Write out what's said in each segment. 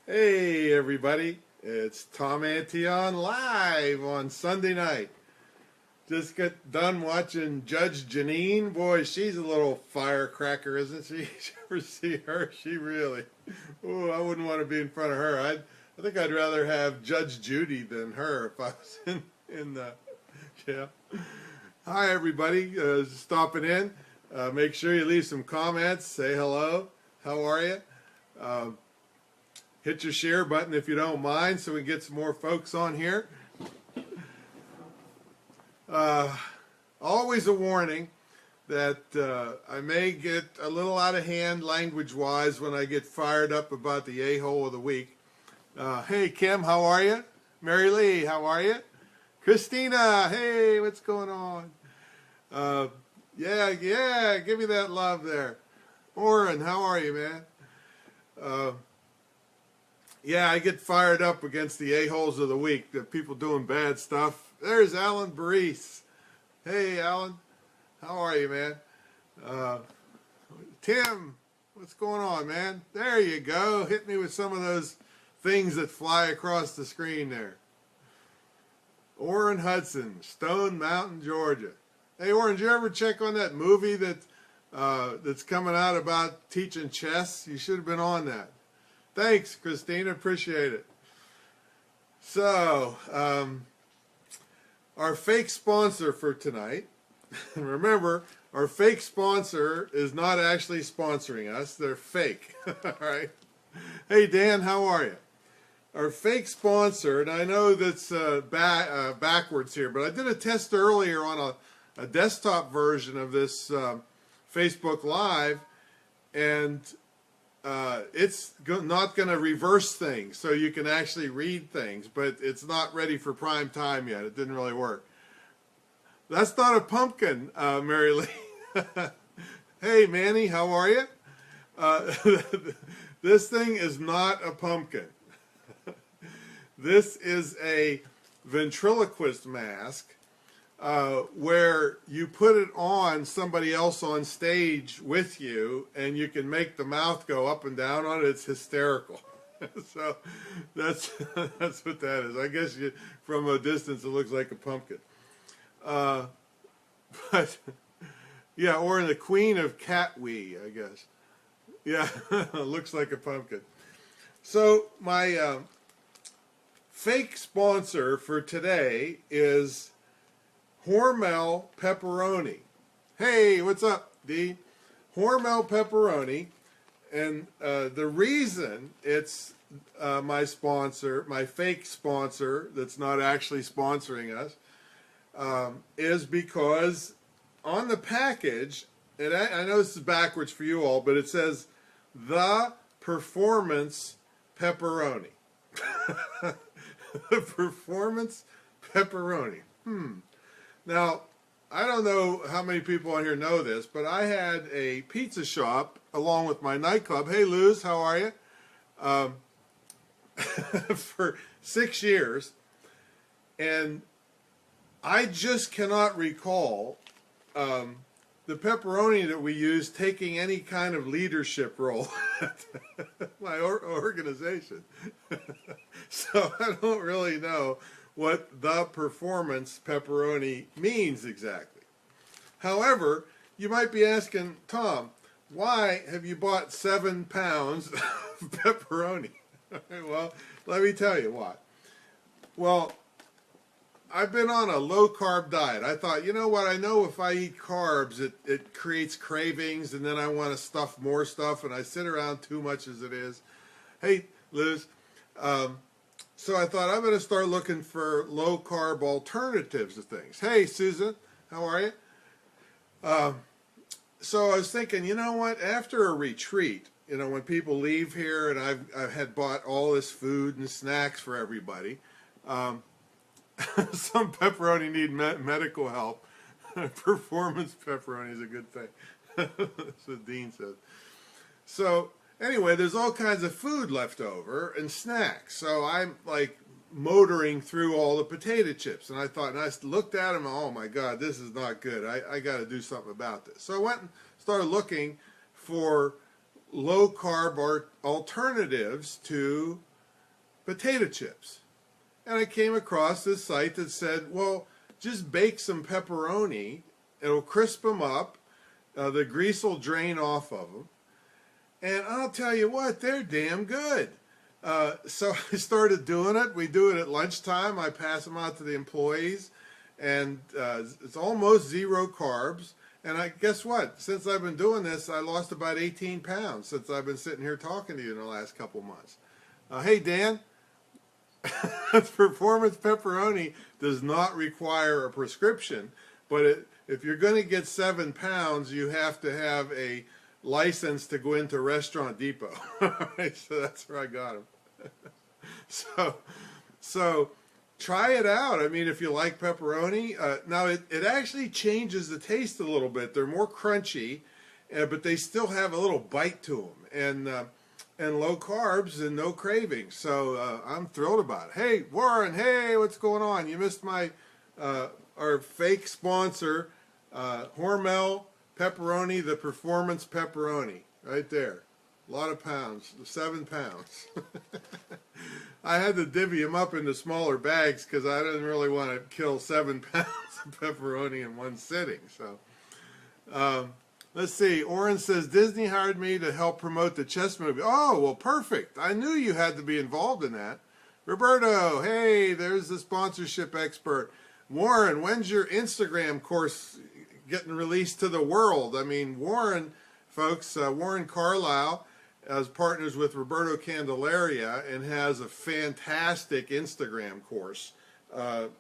Hey everybody, it's Tom Antion live on Sunday night. Just got done watching Judge Janine. Boy, she's a little firecracker, isn't she? Did you ever see her? She really, oh, I wouldn't want to be in front of her. I think I'd rather have Judge Judy than her if I was in the, yeah. Hi everybody, stopping in. Make sure you leave some comments, say hello. How are you? Hit your share button if you don't mind so we can get some more folks on here. Always a warning that I may get a little out of hand language-wise when I get fired up about the a-hole of the week. Hey, Kim, how are you? Mary Lee, how are you? Christina, hey, what's going on? Yeah, give me that love there. Oren, how are you, man? Yeah, I get fired up against the a-holes of the week, the people doing bad stuff. There's Alan Baris. Hey, Alan. How are you, man? Tim, what's going on, man? There you go. Hit me with some of those things that fly across the screen there. Orrin Hudson, Stone Mountain, Georgia. Hey, Orrin, did you ever check on that movie that's coming out about teaching chess? You should have been on that. Thanks, Christina. Appreciate it. So, our fake sponsor for tonight, remember, our fake sponsor is not actually sponsoring us. They're fake. All right. Hey, Dan, how are you? Our fake sponsor, and I know that's backwards here, but I did a test earlier on a desktop version of this Facebook Live, and it's not going to reverse things so you can actually read things, but it's not ready for prime time yet. It didn't really work. That's not a pumpkin, Mary Lee. Hey, Manny, how are you? This thing is not a pumpkin. This is a ventriloquist mask where you put it on somebody else on stage with you, and you can make the mouth go up and down on it. It's hysterical. So that's what that is. I guess from a distance it looks like a pumpkin. But yeah, or the Queen of Catwee, I guess. Yeah, looks like a pumpkin. So my fake sponsor for today is Hormel Pepperoni. Hey, what's up, D? Hormel Pepperoni, and the reason it's my sponsor, my fake sponsor that's not actually sponsoring us, is because on the package, and I know this is backwards for you all, but it says the Performance Pepperoni. The Performance Pepperoni. Now, I don't know how many people on here know this, but I had a pizza shop along with my nightclub. Hey, Luz, how are you? For 6 years, and I just cannot recall the pepperoni that we use taking any kind of leadership role at my organization. So I don't really know what the Performance Pepperoni means exactly. However, you might be asking, Tom, why have you bought 7 pounds of pepperoni? Well, let me tell you why. Well, I've been on a low-carb diet. I thought, you know what, I know if I eat carbs, it creates cravings, and then I want to stuff more stuff, and I sit around too much as it is. Hey, Liz, so I thought I'm going to start looking for low-carb alternatives to things. Hey, Susan, how are you? So I was thinking, you know what, after a retreat, you know, when people leave here and I've had bought all this food and snacks for everybody, some pepperoni need medical help. Performance pepperoni is a good thing. That's what Dean says. So anyway, there's all kinds of food left over and snacks. So I'm like motoring through all the potato chips. And I thought, and I looked at them, oh my God, this is not good. I got to do something about this. So I went and started looking for low-carb alternatives to potato chips. And I came across this site that said, well, just bake some pepperoni. It'll crisp them up. The grease will drain off of them. And I'll tell you what, they're damn good. So I started doing it. We do it at lunchtime. I pass them out to the employees. And it's almost 0 carbs. And guess what? Since I've been doing this, I lost about 18 pounds since I've been sitting here talking to you in the last couple months. Hey, Dan, Performance Pepperoni does not require a prescription, but if you're going to get 7 pounds, you have to have a license to go into Restaurant Depot. Right, so that's where I got them. So try it out. I mean, if you like pepperoni. Now, it actually changes the taste a little bit. They're more crunchy, but they still have a little bite to them. And low carbs and no cravings. So I'm thrilled about it. Hey, Warren, hey, what's going on? You missed our fake sponsor, Hormel Pepperoni, the Performance Pepperoni, right there. A lot of pounds, 7 pounds. I had to divvy them up into smaller bags because I didn't really want to kill 7 pounds of pepperoni in one sitting. So, let's see. Oren says, Disney hired me to help promote the chess movie. Oh, well, perfect. I knew you had to be involved in that. Roberto, hey, there's the sponsorship expert. Warren, when's your Instagram course getting released to the world? I mean, Warren, folks, Warren Carlisle is partners with Roberto Candelaria and has a fantastic Instagram course.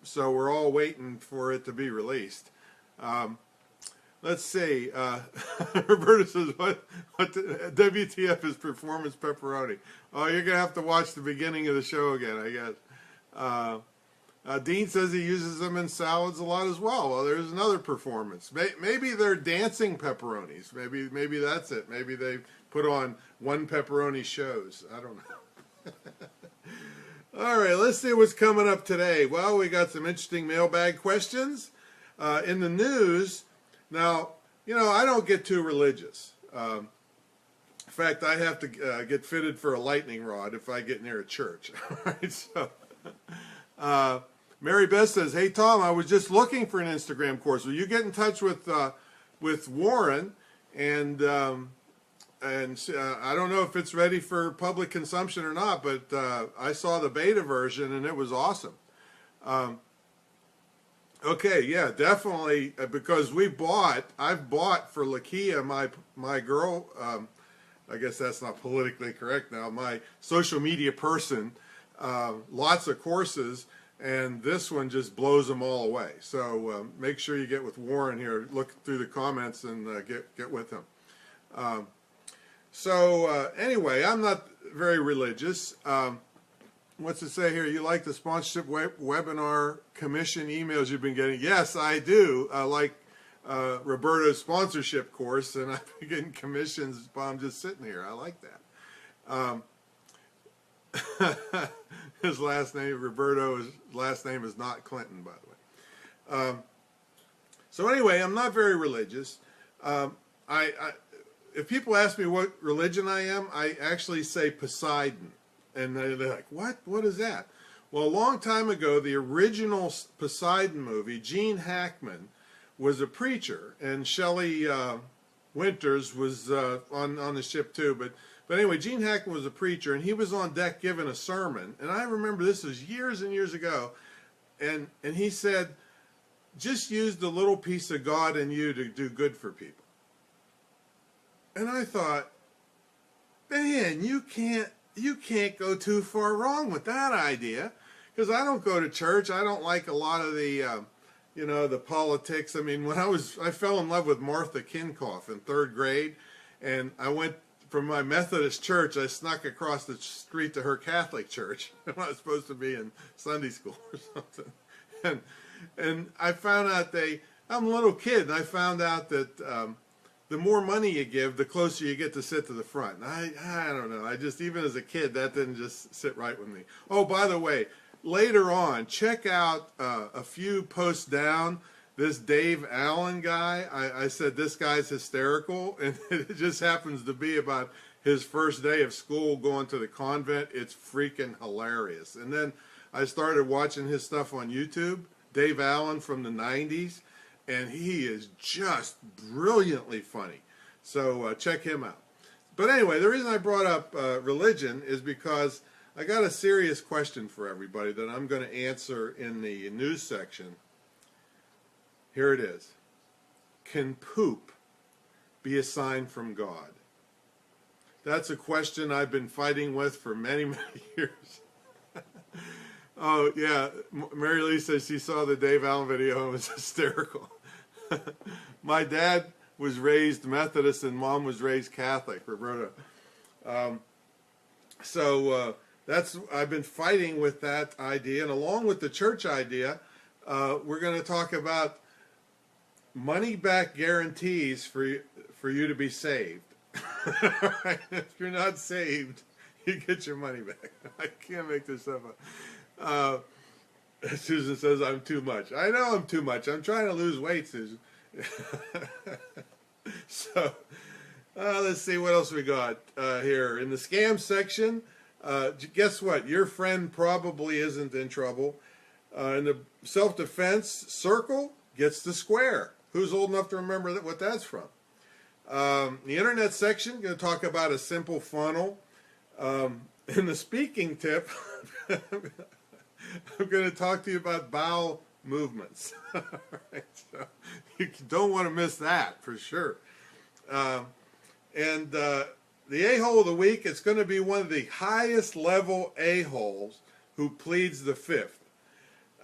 So we're all waiting for it to be released. Let's see. Roberta says, what WTF is Performance Pepperoni? Oh, you're going to have to watch the beginning of the show again, I guess. Dean says he uses them in salads a lot as well. Well, there's another performance. Maybe they're dancing pepperonis. Maybe that's it. Maybe they put on one pepperoni shows. I don't know. All right, let's see what's coming up today. Well, we got some interesting mailbag questions. In the news, now, you know, I don't get too religious. In fact, I have to get fitted for a lightning rod if I get near a church. All right, so Mary Beth says, hey, Tom, I was just looking for an Instagram course. Will you get in touch with Warren? And I don't know if it's ready for public consumption or not, but I saw the beta version, and it was awesome. Okay, yeah, definitely, because I've bought for Lakia, my girl, I guess that's not politically correct now, my social media person, lots of courses, and this one just blows them all away. So make sure you get with Warren here, look through the comments and get with him. Anyway, I'm not very religious. What's it say here? You like the sponsorship webinar commission emails you've been getting? Yes, I do. I like Roberto's sponsorship course, and I've been getting commissions while I'm just sitting here. I like that. His last name, Roberto's last name is not Clinton, by the way. So anyway, I'm not very religious. If people ask me what religion I am, I actually say Poseidon. And they're like, what? What is that? Well, a long time ago, the original Poseidon movie, Gene Hackman was a preacher, and Shelley Winters was on the ship too. But anyway, Gene Hackman was a preacher, and he was on deck giving a sermon. And I remember this was years and years ago, and he said, just use the little piece of God in you to do good for people. And I thought, man, you can't go too far wrong with that idea, because I don't go to church. I don't like a lot of the, the politics. I mean, I fell in love with Martha Kinkoff in 3rd grade, and I went from my Methodist church. I snuck across the street to her Catholic church when I was supposed to be in Sunday school or something. And I found out I'm a little kid, and I found out that the more money you give, the closer you get to sit to the front. And I don't know. Even as a kid, that didn't just sit right with me. Oh, by the way, later on, check out a few posts down. this Dave Allen guy, I said, this guy's hysterical, and it just happens to be about his first day of school going to the convent. It's freaking hilarious. And then I started watching his stuff on YouTube, Dave Allen from the 90s, and he is just brilliantly funny. So check him out. But anyway, the reason I brought up religion is because I got a serious question for everybody that I'm going to answer in the news section. Here it is. Can poop be a sign from God? That's a question I've been fighting with for many, many years. Oh, yeah. Mary Lee says she saw the Dave Allen video and was hysterical. My dad was raised Methodist and Mom was raised Catholic, Roberta. I've been fighting with that idea, and along with the church idea, we're going to talk about money-back guarantees for you to be saved. Right? If you're not saved, you get your money back. I can't make this stuff up. Susan says I'm too much. I know I'm too much. I'm trying to lose weight, Susan. So let's see what else we got here in the scam section. Guess what? Your friend probably isn't in trouble. In the self-defense circle, gets the square. Who's old enough to remember what that's from? The internet section, going to talk about a simple funnel. In the speaking tip, I'm going to talk to you about bowel movements. Right, so you don't want to miss that for sure. The a-hole of the week, it's going to be one of the highest level a-holes who pleads the fifth.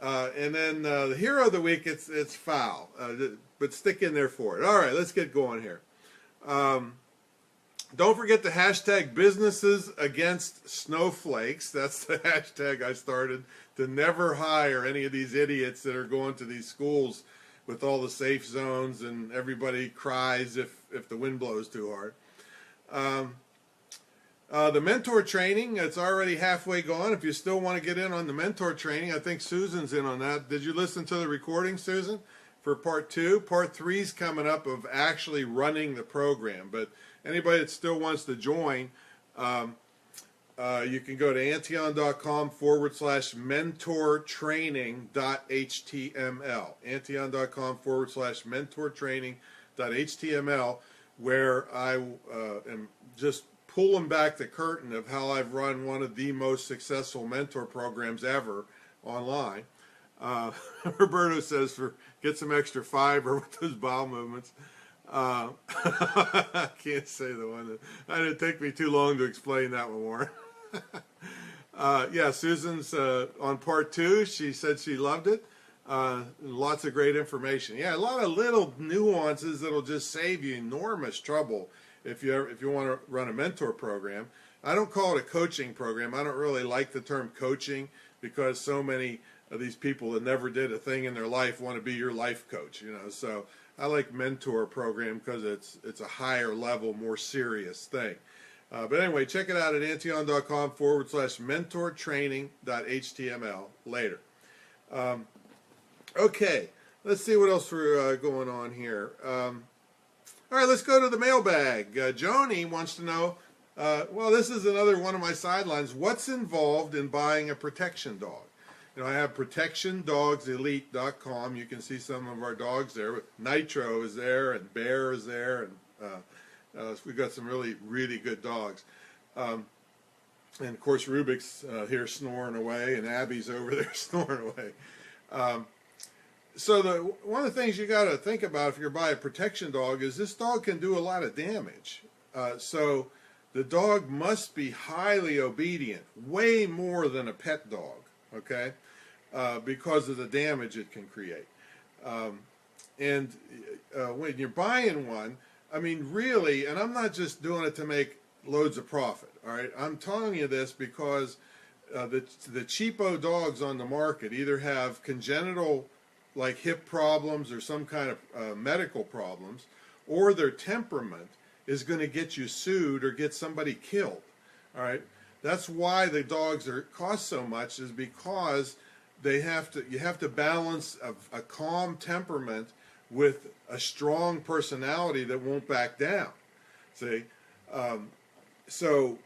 And then the hero of the week, it's foul, but stick in there for it. All right, let's get going here. Don't forget the hashtag businesses against snowflakes. That's the hashtag I started to never hire any of these idiots that are going to these schools with all the safe zones and everybody cries if the wind blows too hard. The mentor training, it's already halfway gone. If you still want to get in on the mentor training, I think Susan's in on that. Did you listen to the recording, Susan, for part 2? Part 3's coming up of actually running the program. But anybody that still wants to join, you can go to antion.com/mentortraining.html. Antion.com/mentortraining.html, where I am just pulling back the curtain of how I've run one of the most successful mentor programs ever online. Roberto says get some extra fiber with those bowel movements. I can't say the one that it'd take me too long to explain that one more. Yeah, Susan's on part 2. She said she loved it. Lots of great information. Yeah, a lot of little nuances that'll just save you enormous trouble if you want to run a mentor program. I don't call it a coaching program. I don't really like the term coaching because so many of these people that never did a thing in their life want to be your life coach, So I like mentor program because it's a higher level, more serious thing. But anyway, check it out at antion.com/mentortraining.html later. Okay, let's see what else we're going on here. All right, let's go to the mailbag. Joni wants to know, well, this is another one of my sidelines. What's involved in buying a protection dog? I have protectiondogselite.com. You can see some of our dogs there. Nitro is there, and Bear is there, and we've got some really, really good dogs. And of course, Rubik's here snoring away, and Abby's over there snoring away. So one of the things you got to think about if you're buying a protection dog is this dog can do a lot of damage. So the dog must be highly obedient, way more than a pet dog, okay, because of the damage it can create. When you're buying one, I mean, really, and I'm not just doing it to make loads of profit, all right? I'm telling you this because the cheapo dogs on the market either have congenital like hip problems or some kind of medical problems, or their temperament is going to get you sued or get somebody killed. All right, that's why the dogs cost so much, is because you have to balance a calm temperament with a strong personality that won't back down. See, so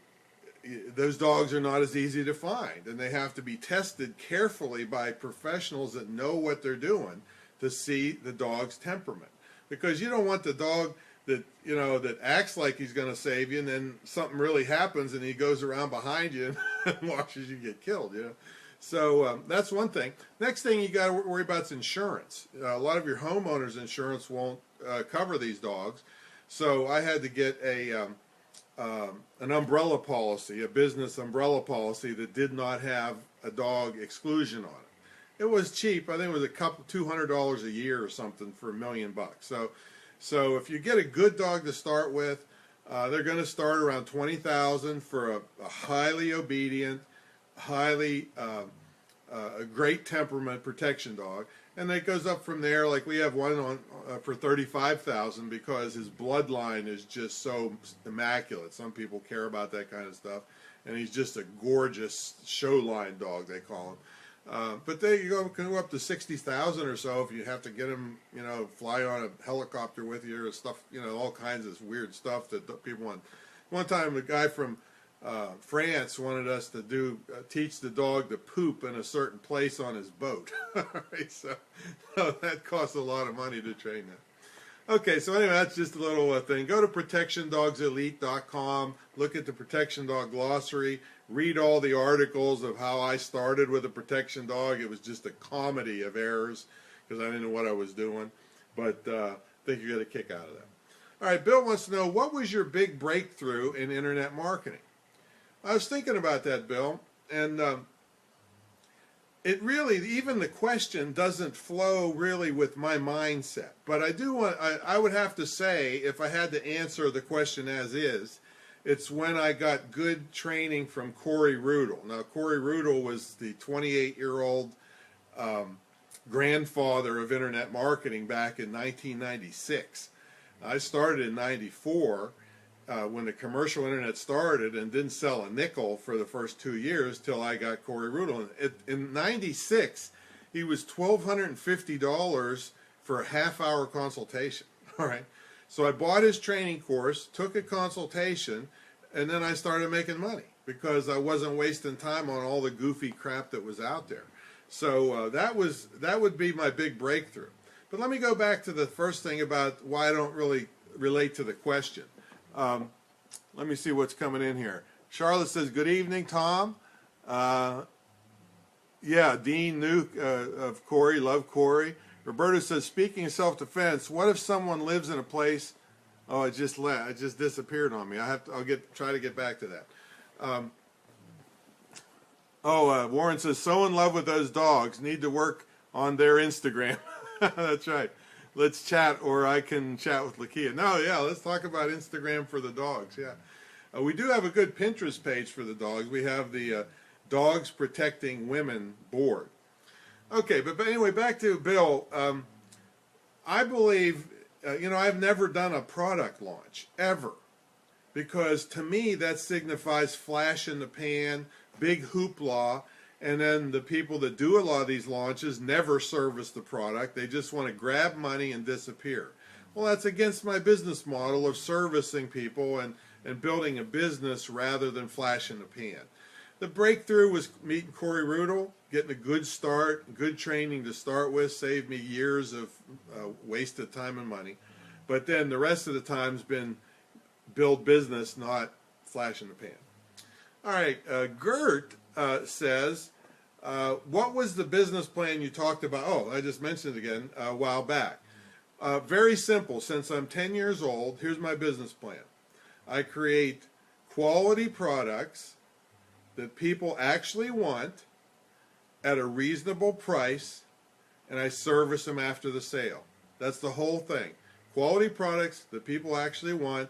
those dogs are not as easy to find, and they have to be tested carefully by professionals that know what they're doing to see the dog's temperament. Because you don't want the dog that, you know, that acts like he's going to save you, and then something really happens and he goes around behind you and watches you get killed, you know. So that's one thing. Next thing you got to worry about is insurance. A lot of your homeowners insurance won't cover these dogs. So I had to get an umbrella policy, a business umbrella policy that did not have a dog exclusion on it. It was cheap. I think it was $200 a year or something for $1 million. So if you get a good dog to start with, they're going to start around $20,000 for a highly obedient, highly a great temperament protection dog, and it goes up from there. Like we have one on for $35,000 because his bloodline is just so immaculate. Some people care about that kind of stuff, and he's just a gorgeous show line dog, they call him. But they can go up to $60,000 or so if you have to get him, you know, fly on a helicopter with you or stuff, you know, all kinds of weird stuff that people want. One time, a guy from France wanted us to teach the dog to poop in a certain place on his boat. Right, so that costs a lot of money to train that. Okay, so anyway, that's just a little thing. Go to protectiondogselite.com, look at the Protection Dog Glossary, read all the articles of how I started with a protection dog. It was just a comedy of errors because I didn't know what I was doing, but I think you get a kick out of that. All right, Bill wants to know, what was your big breakthrough in internet marketing? I was thinking about that, Bill, and it really, even the question doesn't flow really with my mindset. But I do want, I would have to say, if I had to answer the question as is, it's when I got good training from Corey Rudel. Now, Corey Rudel was the 28-year-old grandfather of internet marketing back in 1996. I started in 94 when the commercial internet started and didn't sell a nickel for the first 2 years till I got Corey Rudel. In 96, he was $1,250 for a half-hour consultation. All right. So I bought his training course, took a consultation, and then I started making money because I wasn't wasting time on all the goofy crap that was out there. So that would be my big breakthrough. But let me go back to the first thing about why I don't really relate to the question. Let me see what's coming in here. Charlotte says, good evening, Tom. Yeah, Dean knew of Corey, love Corey. Roberta says, speaking of self-defense, what if someone lives in a place? Oh, it just disappeared on me. I'll try to get back to that. Warren says, so in love with those dogs, need to work on their Instagram. That's right. Let's chat, or I can chat with Lakia. No, yeah, let's talk about Instagram for the dogs. Yeah, we do have a good Pinterest page for the dogs. We have the Dogs Protecting Women board. Okay, but anyway, back to Bill. I believe, I've never done a product launch, ever. Because to me, that signifies flash in the pan, big hoopla, and then the people that do a lot of these launches never service the product. They just want to grab money and disappear. Well, that's against my business model of servicing people and building a business rather than flash in the pan. The breakthrough was meeting Corey Rudel, getting a good start, good training to start with, saved me years of wasted time and money. But then the rest of the time's been build business, not flash in the pan. All right, Gert says, what was the business plan you talked about? Oh, I just mentioned it again a while back. Very simple. Since I'm 10 years old, here's my business plan. I create quality products that people actually want at a reasonable price, and I service them after the sale. That's the whole thing. Quality products that people actually want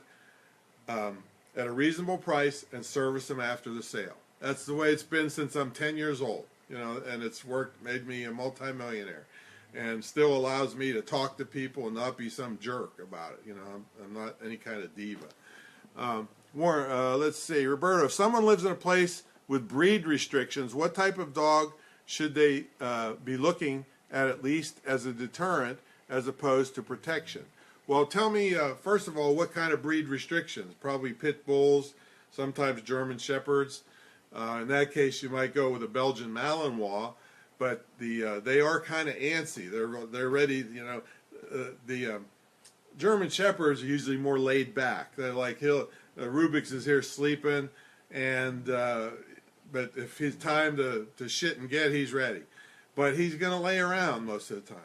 at a reasonable price and service them after the sale. That's the way it's been since I'm 10 years old, and it's worked, made me a multimillionaire, and still allows me to talk to people and not be some jerk about it. I'm not any kind of diva. Let's see, Roberto, if someone lives in a place with breed restrictions, what type of dog should they be looking at least as a deterrent as opposed to protection? Well, tell me, first of all, what kind of breed restrictions? Probably pit bulls, sometimes German Shepherds. In that case, you might go with a Belgian Malinois, but they are kind of antsy. They're ready, you know. The German Shepherds are usually more laid back. They're like, Rubik's is here sleeping, and but if it's time to shit and get, he's ready. But he's going to lay around most of the time.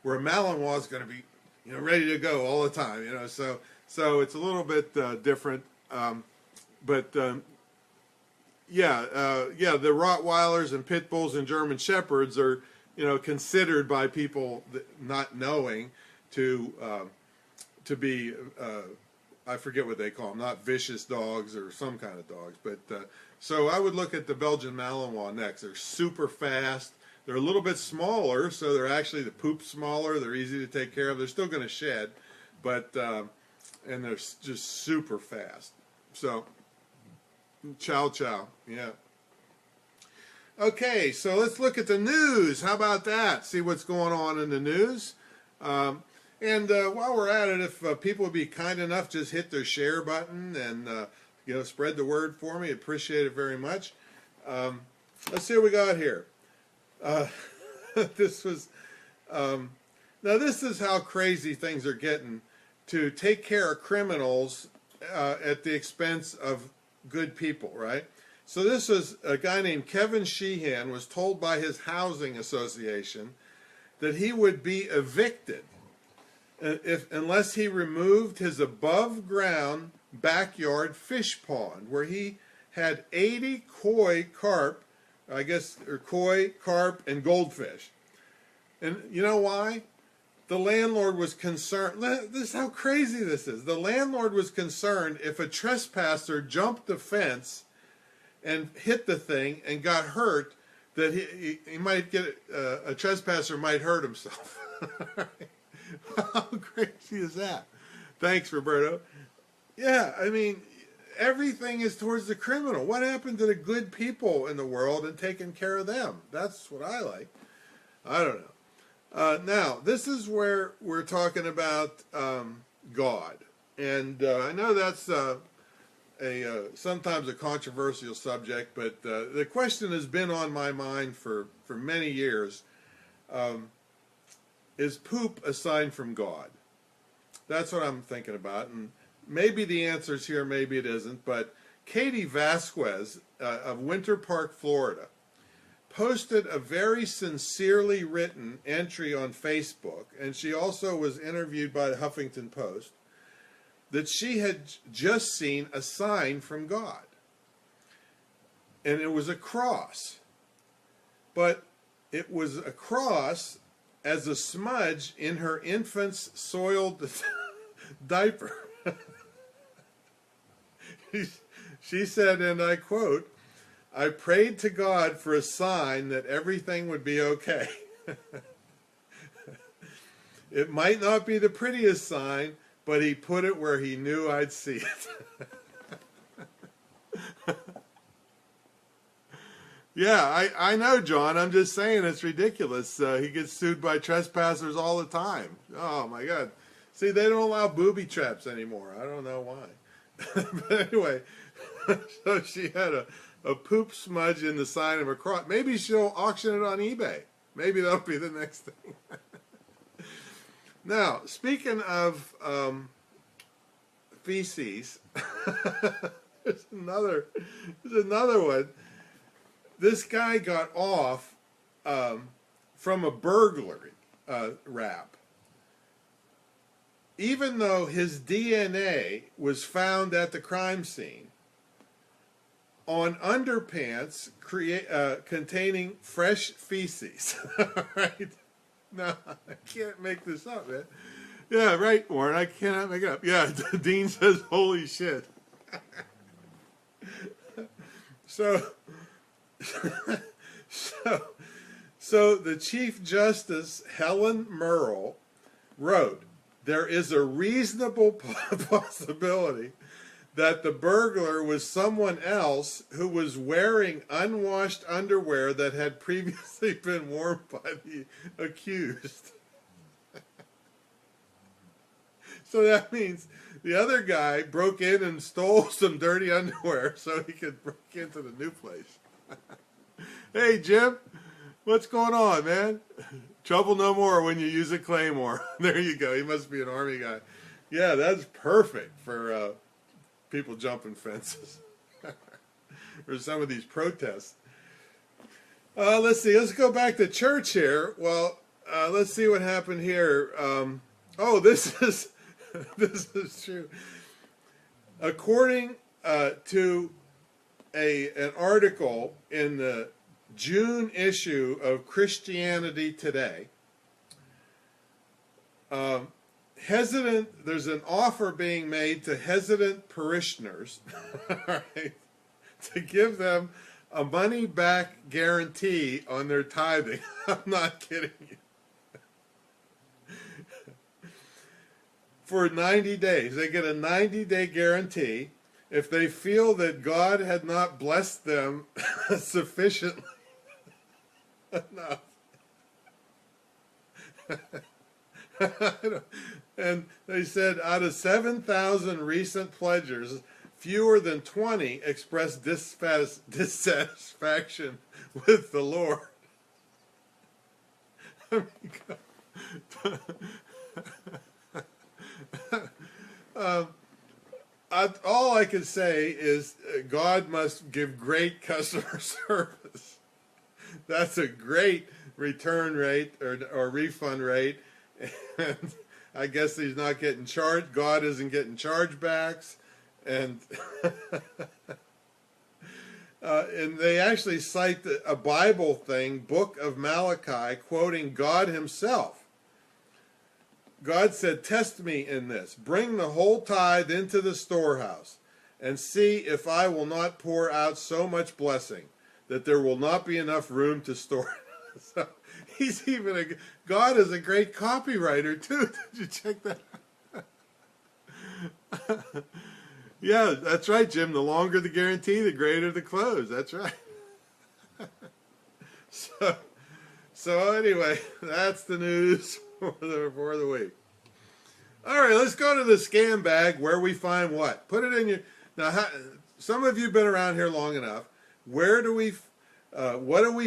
Where a Malinois is going to be, you know, ready to go all the time. You know, so it's a little bit different. Yeah, the Rottweilers and Pit Bulls and German Shepherds are, you know, considered by people not knowing to be, I forget what they call them, not vicious dogs or some kind of dogs. But so I would look at the Belgian Malinois next. They're super fast. They're a little bit smaller, so they're actually, the poop's smaller. They're easy to take care of. They're still going to shed, but and they're just super fast. So, chow chow, yeah. Okay, so let's look at the news. How about that? See what's going on in the news. And while we're at it, if people would be kind enough, just hit their share button and you know, spread the word for me. Appreciate it very much. Let's see what we got here. This was now this is how crazy things are getting, to take care of criminals at the expense of good people, right? So this was a guy named Kevin Sheehan was told by his housing association that he would be evicted unless he removed his above ground backyard fish pond where he had 80 koi carp, I guess, or koi, carp, and goldfish. And you know why? The landlord was concerned. This is how crazy this is. The landlord was concerned if a trespasser jumped the fence and hit the thing and got hurt, that he might get, a trespasser might hurt himself. How crazy is that? Thanks, Roberto. Yeah, I mean, everything is towards the criminal. What happened to the good people in the world and taking care of them? That's what I like. I don't know. Now, this is where we're talking about God. And I know that's sometimes a controversial subject, but the question has been on my mind for many years. Is poop a sign from God? That's what I'm thinking about. And maybe the answer's here, maybe it isn't. But Katie Vasquez of Winter Park, Florida, posted a very sincerely written entry on Facebook, and she also was interviewed by the Huffington Post, that she had just seen a sign from God. And it was a cross. But it was a cross as a smudge in her infant's soiled diaper. She said, and I quote, "I prayed to God for a sign that everything would be okay." It might not be the prettiest sign, but he put it where he knew I'd see it. Yeah, I know, John. I'm just saying it's ridiculous. He gets sued by trespassers all the time. Oh, my God. See, they don't allow booby traps anymore. I don't know why. But anyway, so she had a poop smudge in the sign of a cross. Maybe she'll auction it on eBay. Maybe that'll be the next thing. Now, speaking of feces, there's another one. This guy got off from a burglary rap, even though his DNA was found at the crime scene on underpants containing fresh feces. Right? No, I can't make this up, man. Yeah, right, Warren. I cannot make it up. Yeah, Dean says, "Holy shit." So the Chief Justice, Helen Merle, wrote, "There is a reasonable possibility that the burglar was someone else who was wearing unwashed underwear that had previously been worn by the accused. So that means the other guy broke in and stole some dirty underwear so he could break into the new place. Hey, Jim, what's going on, man? Trouble no more when you use a claymore. There you go. He must be an army guy. Yeah, that's perfect for people jumping fences or some of these protests. Let's see. Let's go back to church here. Well, let's see what happened here. Oh, this is this is true. According to an article in the June issue of Christianity Today, there's an offer being made to hesitant parishioners right, to give them a money-back guarantee on their tithing. I'm not kidding you. For 90 days. They get a 90-day guarantee if they feel that God had not blessed them sufficiently enough. And they said out of 7,000 recent pledgers, fewer than 20 expressed dissatisfaction with the Lord. I mean, all I can say is God must give great customer service. That's a great return rate or refund rate. And I guess he's not getting charged. God isn't getting chargebacks. And and they actually cite a Bible thing, Book of Malachi, quoting God himself. God said, "Test me in this. Bring the whole tithe into the storehouse, and see if I will not pour out so much blessing that there will not be enough room to store it." So he's God is a great copywriter too. Did you check that out? Yeah, that's right, Jim. The longer the guarantee, the greater the close. That's right. So anyway, that's the news for the week. All right, let's go to the scam bag where we find what? Put it in your... Now, some of you have been around here long enough. What do we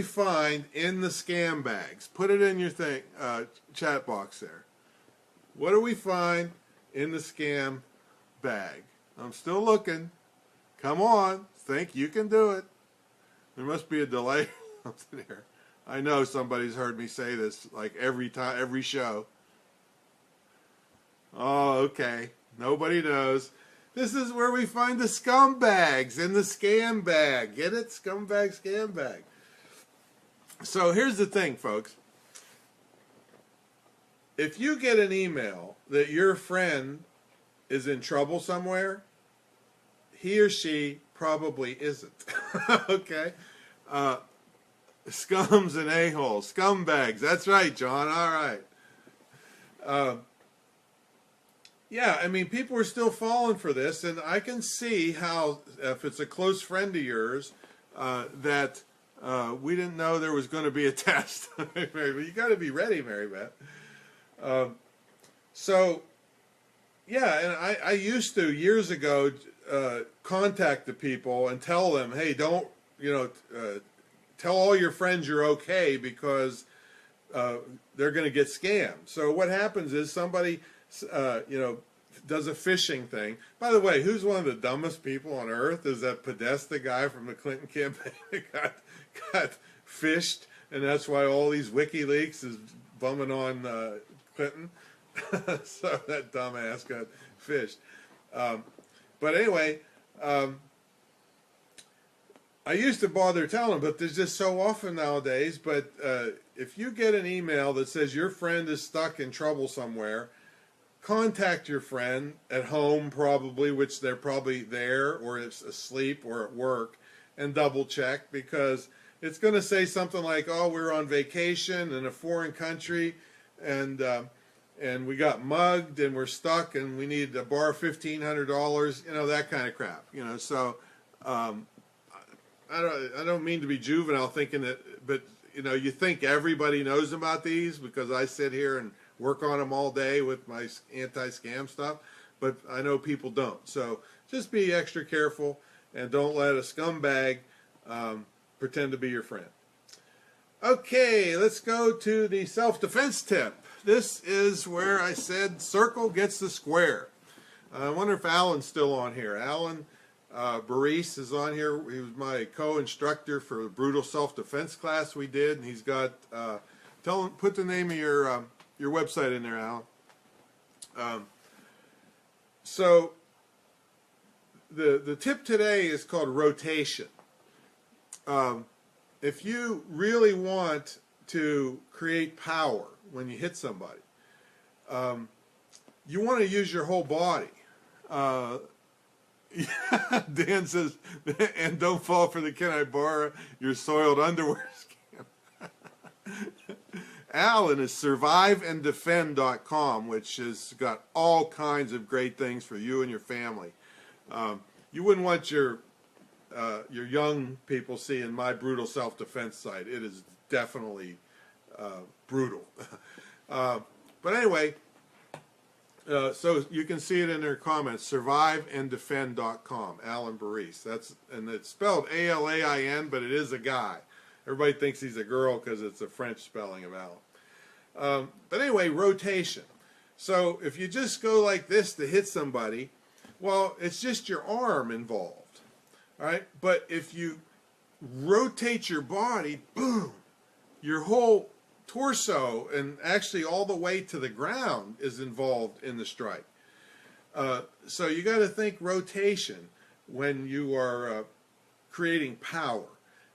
find in the scam bags? Put it in your chat box there. What do we find in the scam bag? I'm still looking. Come on, think you can do it. There must be a delay here. I know somebody's heard me say this like every show. Oh, okay. Nobody knows. This is where we find the scumbags in the scam bag. Get it? Scumbag, scam bag. So here's the thing, folks. If you get an email that your friend is in trouble somewhere, he or she probably isn't. Okay? Scums and a-holes. Scumbags. That's right, John. All right. Yeah, I mean, people are still falling for this, and I can see how, if it's a close friend of yours, that we didn't know there was going to be a test. You got to be ready, Mary Beth. So, yeah, and I used to, years ago, contact the people and tell them, hey, don't, tell all your friends you're okay because they're going to get scammed. So what happens is somebody, does a phishing thing. By the way, who's one of the dumbest people on earth? Is that Podesta guy from the Clinton campaign that got phished, and that's why all these WikiLeaks is bumming on Clinton. So that dumbass got phished. But anyway, I used to bother telling them, but there's just so often nowadays. But if you get an email that says your friend is stuck in trouble somewhere, contact your friend at home probably, which they're probably there or it's asleep or at work, and double check, because it's going to say something like, oh, we're on vacation in a foreign country, and and we got mugged and we're stuck and we need to borrow $1,500, you know, that kind of crap, you know. So I don't mean to be juvenile thinking that, but you know, you think everybody knows about these because I sit here and work on them all day with my anti-scam stuff, but I know people don't. So just be extra careful and don't let a scumbag pretend to be your friend. Okay, let's go to the self-defense tip. This is where I said circle gets the square. I wonder if Alan's still on here. Alan Baris is on here. He was my co-instructor for the brutal self-defense class we did, and he's got, put the name of your website in there, Alan. So the tip today is called rotation. If you really want to create power when you hit somebody, you want to use your whole body. Dan says, and don't fall for the can I borrow your soiled underwear scam. Alan is surviveanddefend.com, which has got all kinds of great things for you and your family. You wouldn't want your young people seeing my brutal self-defense site. It is definitely brutal. But anyway, so you can see it in their comments, surviveanddefend.com, Alan Baris. And it's spelled A-L-A-I-N, but it is a guy. Everybody thinks he's a girl because it's a French spelling of Alan. But anyway, rotation. So if you just go like this to hit somebody, well, it's just your arm involved. All right? But if you rotate your body, boom, your whole torso and actually all the way to the ground is involved in the strike. So you got to think rotation when you are creating power.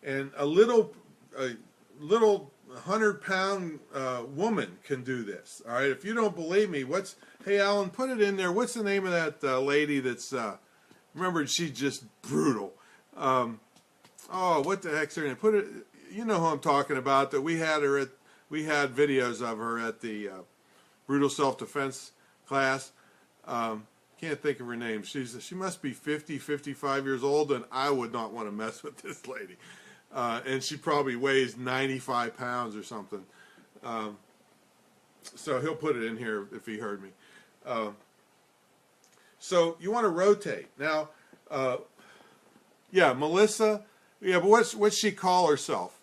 And a little 100-pound woman can do this. All right, if you don't believe me, hey Alan, put it in there. What's the name of that lady that's remember, she's just brutal. Oh, what the heck's her name? Put it. You know who I'm talking about. That we had videos of her at the brutal self-defense class. Can't think of her name. She must be 50, 55 years old, and I would not want to mess with this lady. And she probably weighs 95 pounds or something. So he'll put it in here if he heard me. So you want to rotate. Now, yeah, Melissa, yeah, but what's she call herself?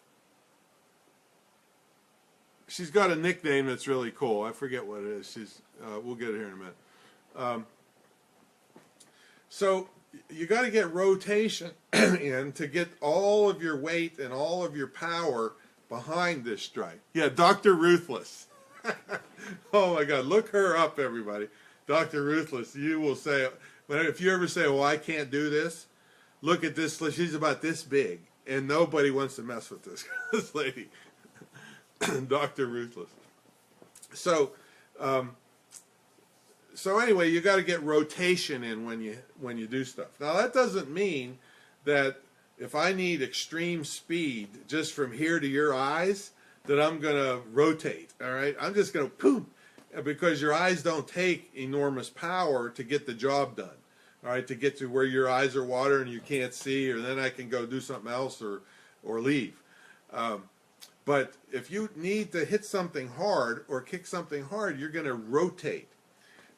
She's got a nickname that's really cool. I forget what it is. We'll get it here in a minute. So you got to get rotation in to get all of your weight and all of your power behind this strike. Yeah, Dr. Ruthless. Oh my God, look her up, everybody. Dr. Ruthless. You will say, if you ever say, well, I can't do this, look at this. She's about this big, and nobody wants to mess with this lady. Dr. Ruthless. So anyway, you got to get rotation in when you do stuff. Now that doesn't mean that if I need extreme speed just from here to your eyes, that I'm going to rotate. All right, I'm just going to boom, because your eyes don't take enormous power to get the job done. All right, to get to where your eyes are watering and you can't see, or then I can go do something else or leave. But if you need to hit something hard or kick something hard, you're going to rotate.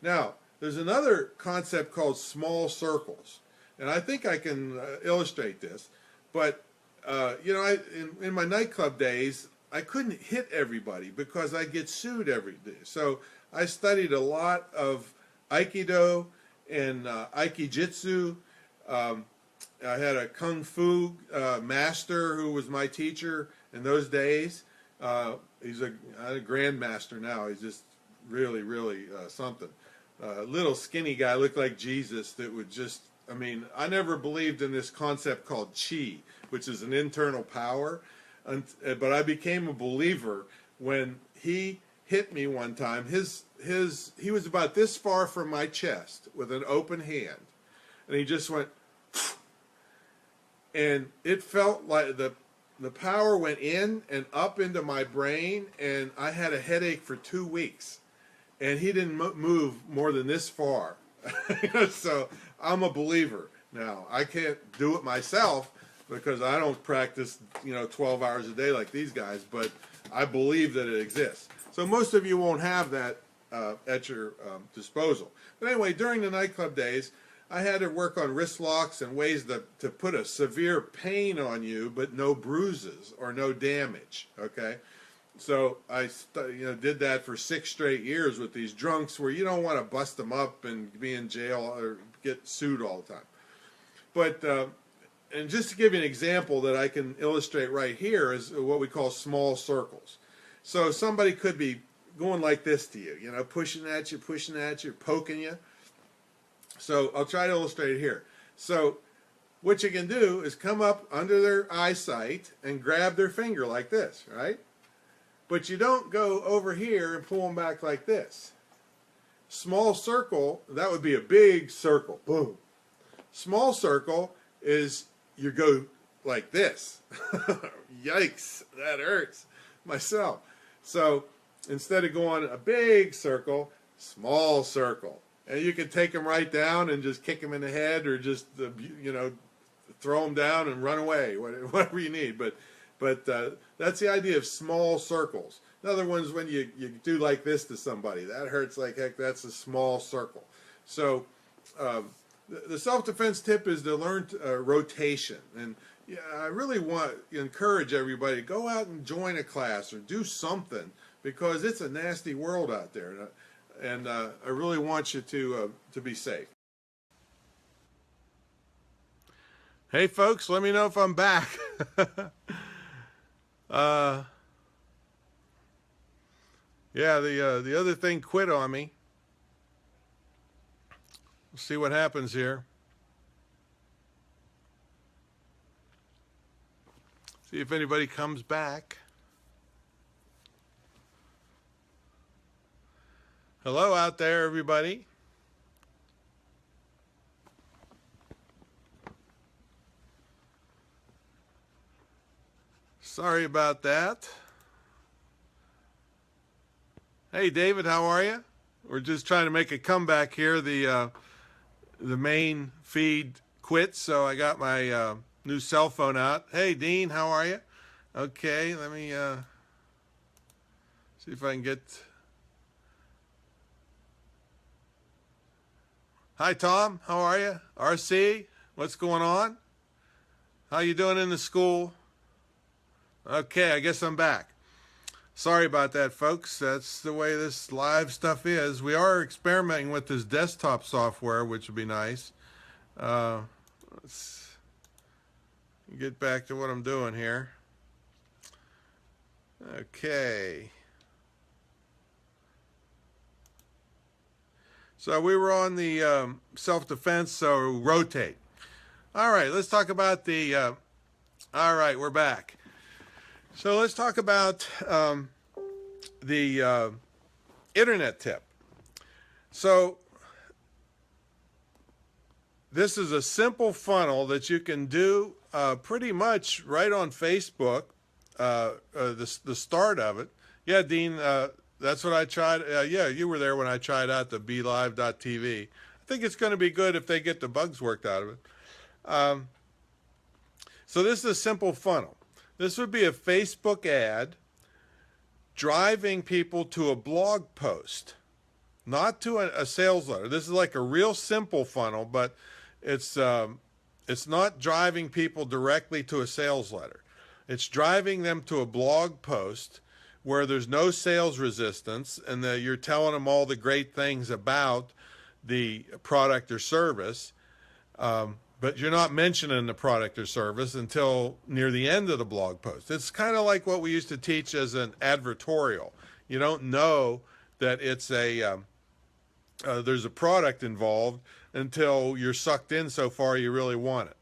Now, there's another concept called small circles, and I think I can illustrate this. But you know, in my nightclub days, I couldn't hit everybody because I get sued every day. So I studied a lot of Aikido and Aikijitsu. I had a Kung Fu master who was my teacher in those days. He's a grandmaster now. He's just really, really something. Little skinny guy, looked like Jesus. That would just, I mean, I never believed in this concept called chi, which is an internal power. But I became a believer when he hit me one time. He was about this far from my chest with an open hand, and he just went, and it felt like the power went in and up into my brain, and I had a headache for 2 weeks. and he didn't move more than this far. So I'm a believer. Now, I can't do it myself because I don't practice, 12 hours a day like these guys, but I believe that it exists. So most of you won't have that at your disposal. But anyway, during the nightclub days, I had to work on wrist locks and ways to put a severe pain on you, but no bruises or no damage, okay? So I did that for 6 straight years with these drunks where you don't want to bust them up and be in jail or get sued all the time. But, and just to give you an example that I can illustrate right here is what we call small circles. So somebody could be going like this to you, pushing at you, poking you. So I'll try to illustrate it here. So what you can do is come up under their eyesight and grab their finger like this, right? But you don't go over here and pull them back like this. Small circle, that would be a big circle. Boom. Small circle is you go like this. Yikes, that hurts myself. So instead of going a big circle, small circle. And you can take them right down and just kick them in the head or just, throw them down and run away, whatever you need. But that's the idea of small circles. Another one's when you do like this to somebody. That hurts like heck. That's a small circle. So the self-defense tip is to learn rotation. And yeah, I really want to encourage everybody to go out and join a class or do something because it's a nasty world out there. And I really want you to be safe. Hey folks, let me know if I'm back. Yeah, the other thing quit on me. We'll see what happens here. See if anybody comes back. Hello out there, everybody. Sorry about that. Hey, David, how are you? We're just trying to make a comeback here. The main feed quit, so I got my new cell phone out. Hey, Dean, how are you? Okay, let me see if I can get... Hi, Tom. How are you? RC, what's going on? How you doing in the school? Okay, I guess I'm back. Sorry about that, folks. That's the way this live stuff is. We are experimenting with this desktop software, which would be nice. Let's get back to what I'm doing here. Okay. So we were on the self-defense, so rotate. All right, let's talk about the, all right, we're back. So let's talk about the internet tip. So this is a simple funnel that you can do pretty much right on Facebook, the start of it. Yeah, Dean, that's what I tried. Yeah, you were there when I tried out the BeLive.tv. I think it's going to be good if they get the bugs worked out of it. So this is a simple funnel. This would be a Facebook ad driving people to a blog post, not to a sales letter. This is like a real simple funnel, but it's not driving people directly to a sales letter. It's driving them to a blog post where there's no sales resistance and that you're telling them all the great things about the product or service, but you're not mentioning the product or service until near the end of the blog post. It's kind of like what we used to teach as an advertorial. You don't know that it's there's a product involved until you're sucked in so far you really want it.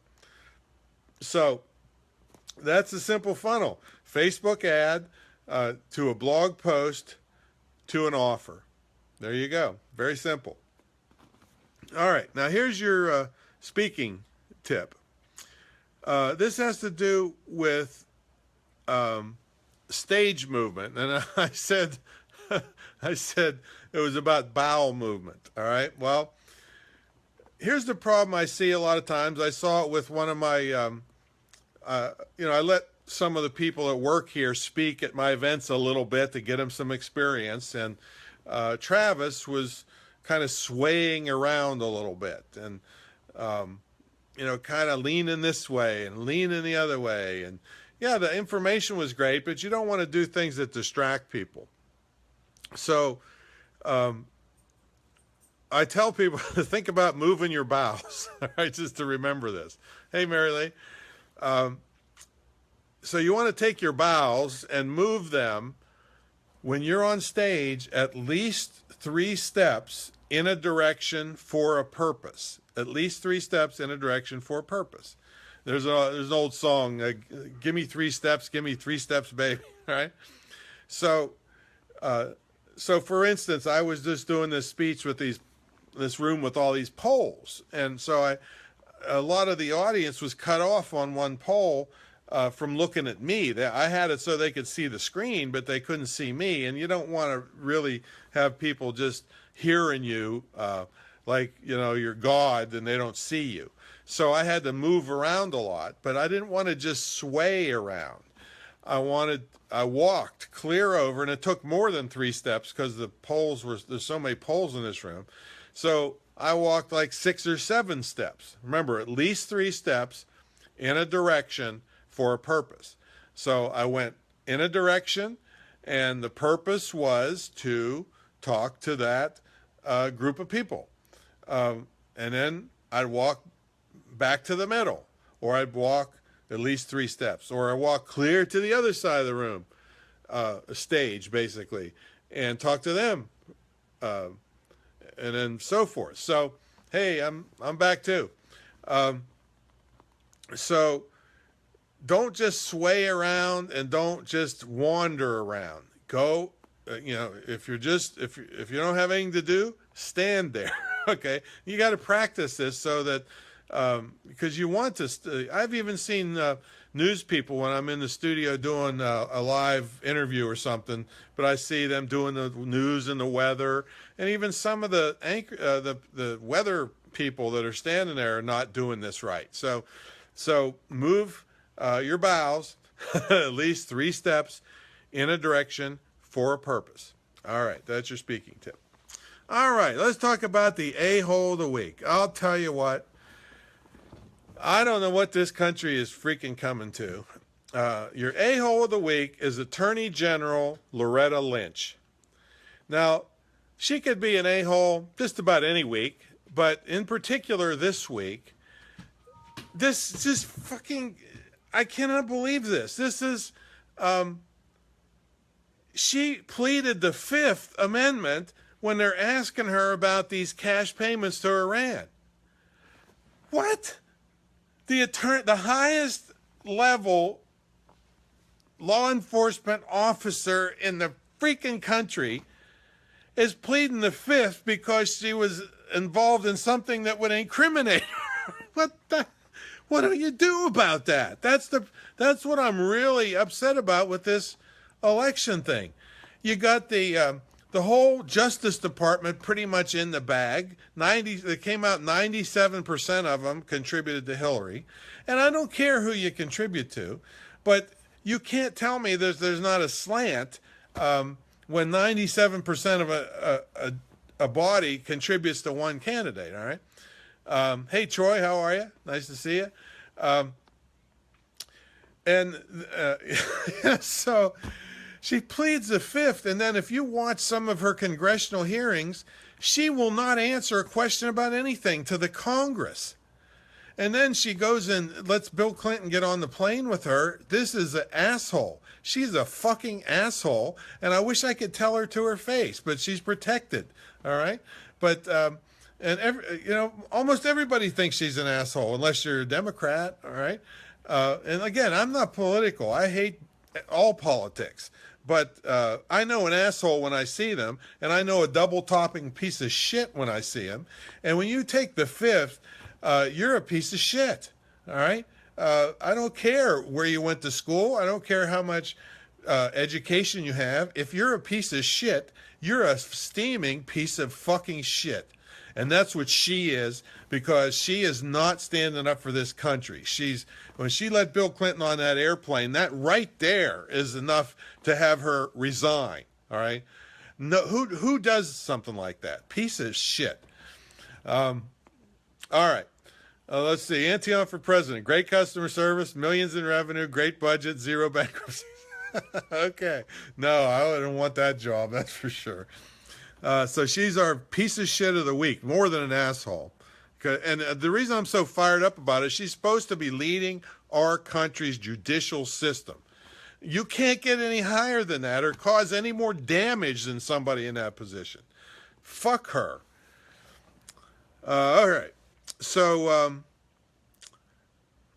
So that's a simple funnel. Facebook ad to a blog post to an offer. There you go. Very simple. All right. Now here's your speaking tip. This has to do with stage movement. And I said I said it was about bowel movement. All right. Well, here's the problem I see a lot of times. I saw it with one of my, I let some of the people at work here speak at my events a little bit to get them some experience. And Travis was kind of swaying around a little bit and, kind of leaning this way and leaning the other way. And yeah, the information was great, but you don't want to do things that distract people. So I tell people to think about moving your bowels, all right, just to remember this. Hey, Mary Lee. So you want to take your bowels and move them when you're on stage at least 3 steps in a direction for a purpose. At least 3 steps in a direction for a purpose. There's an old song, give me 3 steps, baby, all right? So for instance, I was just doing this speech with this room with all these poles. And so a lot of the audience was cut off on one pole from looking at me. I had it so they could see the screen, but they couldn't see me. And you don't want to really have people just hearing you like, you're God and they don't see you. So I had to move around a lot, but I didn't want to just sway around. I walked clear over, and it took more than 3 steps because there's so many poles in this room. So I walked like 6 or 7 steps. Remember, at least 3 steps in a direction for a purpose. So I went in a direction, and the purpose was to talk to that group of people. And then I'd walk back to the middle, or I'd walk at least 3 steps, or I walk clear to the other side of the room, stage basically, and talk to them, and then so forth. So, hey, I'm back too. So don't just sway around and don't just wander around. Go, if you don't have anything to do, stand there. Okay, you got to practice this so that. Because you want to, I've even seen news people when I'm in the studio doing a live interview or something, but I see them doing the news and the weather, and even some of the weather people that are standing there are not doing this right. So move your bowels at least 3 steps in a direction for a purpose. All right, that's your speaking tip. All right, let's talk about the a-hole of the week. I'll tell you what. I don't know what this country is freaking coming to. Your a-hole of the week is Attorney General Loretta Lynch. Now, she could be an a-hole just about any week, but in particular this week, this just fucking, I cannot believe this. This is, she pleaded the Fifth Amendment when they're asking her about these cash payments to Iran. What? The highest level law enforcement officer in the freaking country is pleading the Fifth because she was involved in something that would incriminate her. What do you do about that? That's what I'm really upset about with this election thing. You got the whole Justice Department pretty much in the bag. They came out 97% of them contributed to Hillary. And I don't care who you contribute to, but you can't tell me there's not a slant when 97% of a body contributes to one candidate, all right? Hey, Troy, how are you? Nice to see you. So she pleads the Fifth, and then if you watch some of her congressional hearings, she will not answer a question about anything to the Congress. And then she goes and lets Bill Clinton get on the plane with her. This is an asshole. She's a fucking asshole, and I wish I could tell her to her face, but she's protected, all right? But, almost everybody thinks she's an asshole, unless you're a Democrat, all right? And again, I'm not political. I hate all politics. But I know an asshole when I see them, and I know a double-topping piece of shit when I see him. And when you take the Fifth, you're a piece of shit, all right? I don't care where you went to school. I don't care how much education you have. If you're a piece of shit, you're a steaming piece of fucking shit. And that's what she is, because she is not standing up for this country. When she let Bill Clinton on that airplane, that right there is enough to have her resign. All right. No, who does something like that? Piece of shit. All right. Let's see. Antion for president. Great customer service, millions in revenue, great budget, zero bankruptcy. Okay. No, I wouldn't want that job. That's for sure. So she's our piece of shit of the week, more than an asshole. And the reason I'm so fired up about it is she's supposed to be leading our country's judicial system. You can't get any higher than that or cause any more damage than somebody in that position. Fuck her. All right. So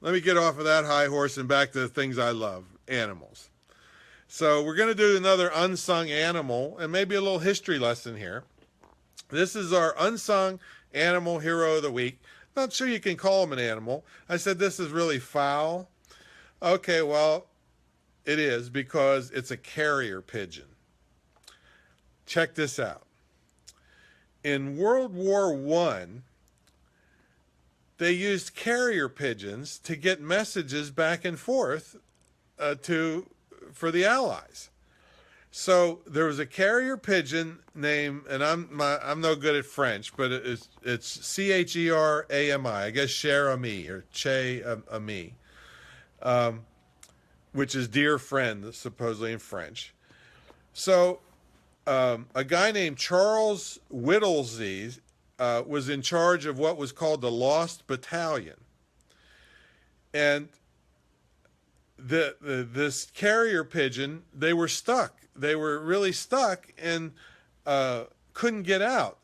let me get off of that high horse and back to the things I love, animals. So we're going to do another unsung animal and maybe a little history lesson here. This is our unsung animal hero of the week. Not sure you can call him an animal. I said this is really foul. Okay, well, it is, because it's a carrier pigeon. Check this out. In World War I, they used carrier pigeons to get messages back and forth for the Allies. So there was a carrier pigeon named, and I'm no good at French, but it's Cherami. I guess Cher-ami or Che-ami, which is dear friend, supposedly in French. So a guy named Charles Whittlesey was in charge of what was called the Lost Battalion. And this carrier pigeon, they were stuck. They were really stuck and couldn't get out.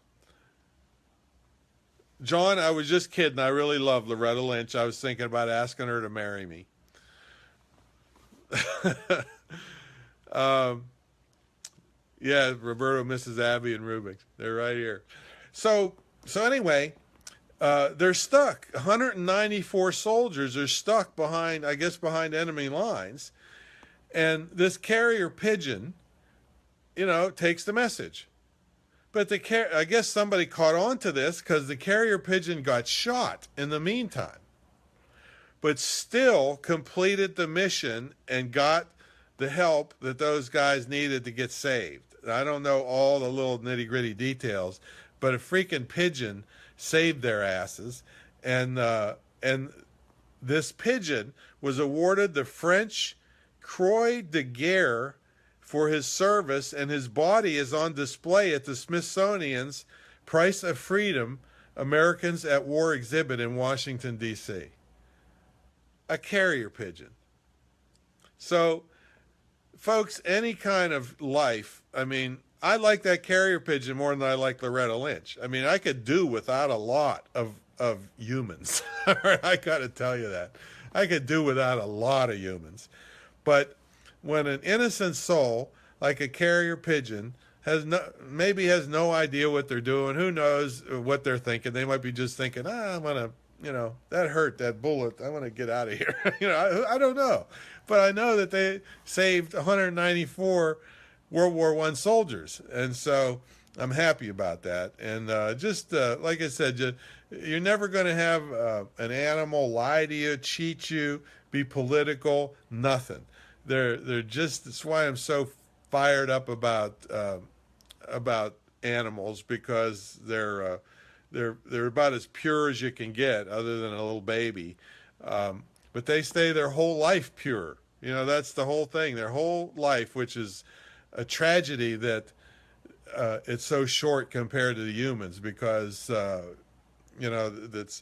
John, I was just kidding. I really love Loretta Lynch. I was thinking about asking her to marry me. Yeah, Roberto, Mrs. Abby, and Rubik's. They're right here. So anyway, they're stuck. 194 soldiers are stuck behind enemy lines. And this carrier pigeon, takes the message. But I guess somebody caught on to this because the carrier pigeon got shot in the meantime, but still completed the mission and got the help that those guys needed to get saved. I don't know all the little nitty-gritty details, but a freaking pigeon saved their asses. And this pigeon was awarded the French Croix de Guerre for his service, and his body is on display at the Smithsonian's Price of Freedom Americans at War exhibit in Washington, D.C. A carrier pigeon. So, folks, any kind of life, I like that carrier pigeon more than I like Loretta Lynch. I could do without a lot of humans. I got to tell you that. I could do without a lot of humans. But when an innocent soul, like a carrier pigeon, maybe has no idea what they're doing, who knows what they're thinking. They might be just thinking, I'm going to, that hurt, that bullet, I want to get out of here. I don't know. But I know that they saved 194 World War I soldiers. And so I'm happy about that. And like I said, you're never going to have an animal lie to you, cheat you, be political, nothing. They're just, that's why I'm so fired up about animals, because they're about as pure as you can get, other than a little baby. But they stay their whole life pure. That's the whole thing. Their whole life, which is a tragedy that it's so short compared to the humans, because it's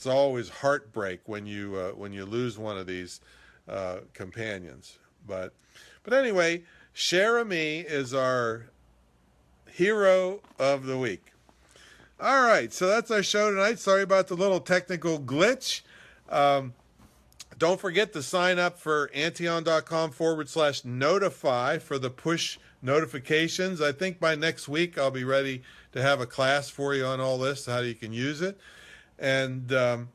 always heartbreak when you lose one of these companions. But anyway, Cher-ami is our hero of the week. All right, so that's our show tonight. Sorry about the little technical glitch. Don't forget to sign up for Antion.com/notify for the push notifications. I think by next week I'll be ready to have a class for you on all this, how you can use it. And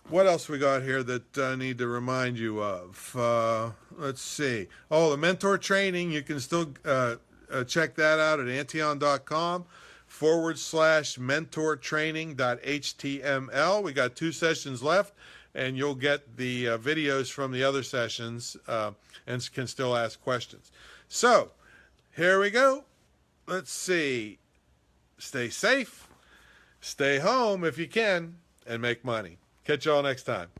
What else we got here that I need to remind you of? Let's see. Oh, the mentor training. You can still check that out at antion.com/mentortraining.html. We got 2 sessions left, and you'll get the videos from the other sessions and can still ask questions. So here we go. Let's see. Stay safe, stay home if you can, and make money. Catch y'all next time.